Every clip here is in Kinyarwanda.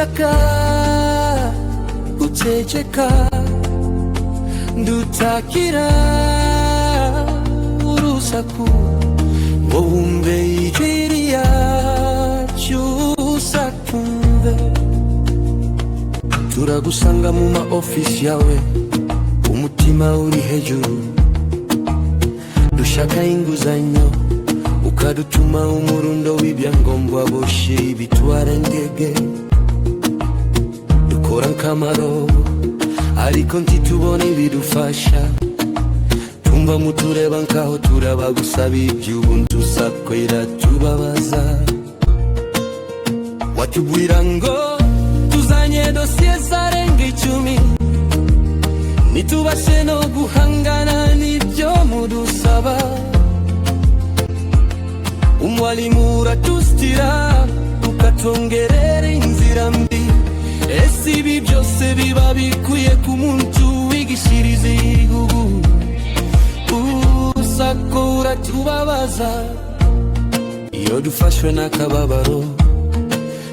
dushaka guceceka dutakira urusaku ngo wumve ijwi ryacu usakumve. Turagusanga mu ma office yawe umutima uri hejuru, dushaka inguzanyo ukadutuma umurundo w'ibyangombwa boshe bitwara ndege. Dukora nkamaro ariko ntitubone ibidufasha, tumva mutureba nkaho turabagusaba iby'ubuntu sakwera tubabaza. Watubwira ngo tuzanye dosiye zarenga 10, nitubashe no guhangana n'ibyo mudusaba. Umwalimu uratustira ukatongerera inzira mbi, ese ibi byose biba bikwiye ku muntu wigishiriza igihugu? Usako uratubabaza iyo dufashwe n'akababaro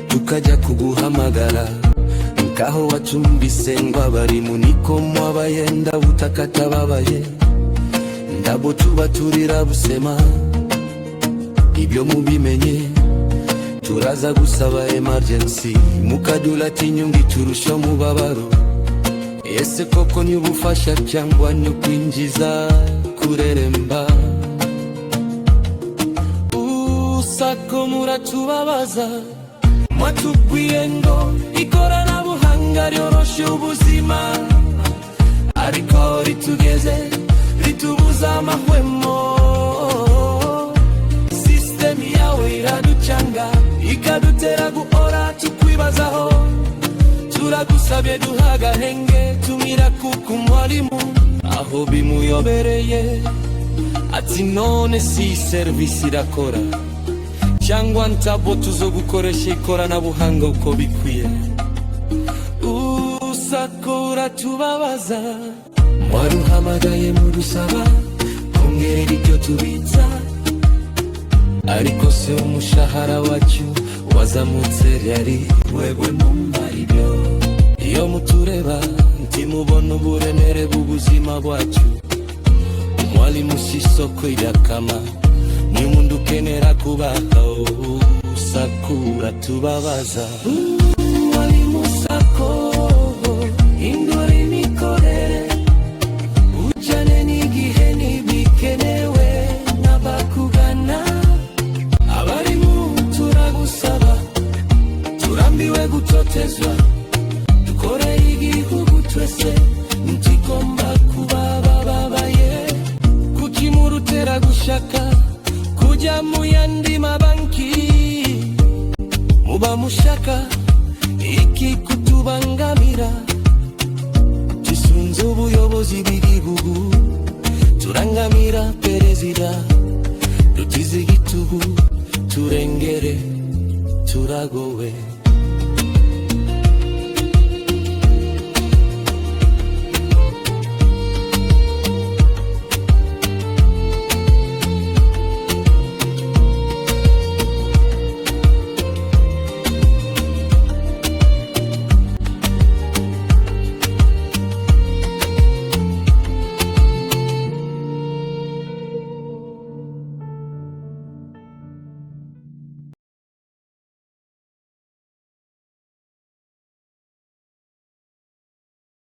tukajya kuguhamagara, nkaho wacumbise ngo abari muniko mwabayenda butakatababaye, ndabo tuba turira busema. Ibyo mubimenye turaza gusaba emergency mukadula tinyungi turusha mubabaro. Ese koko ni ubufasha cyangwa ni kwinjiza kureremba? Usako muratubabaza, mwatubwiye ngo ikoranabuhanga ryoroshe ubuzima, ariko ritugeze ritubuza amahwemo. System yawe iraducanga ikadutera guhora tukwibazaho. Turagusabye duha agahenge tumira kuko umwalimu aho bimuyobereye ati none si service irakora cyangwa ntabo tuzo gukoresha ikoranabuhanga uko bikwiye. Usakura tubabaza, mwaruhamagaye mudusaba kongerera ibyo tubitsa, ariko se umushahara wacu wazamutse yari wewe mumva ibyo? Iyo mutureba ntimubona uburemere bw'ubuzima bwacu. Umwalimu si isoko irakama, ni umuntu ukenera kubaho. Usakura tubabaza, umwalimu sako hindura imikorere, ujyane n'igihe ntibikenewe n'abakugana. Abarimu turagusaba, turambiwe gutotezwa, dukore igihugu twese ntigomba kuba bababaye. Kuki murutera gushaka kujya mu yandi mabanki, muba mushaka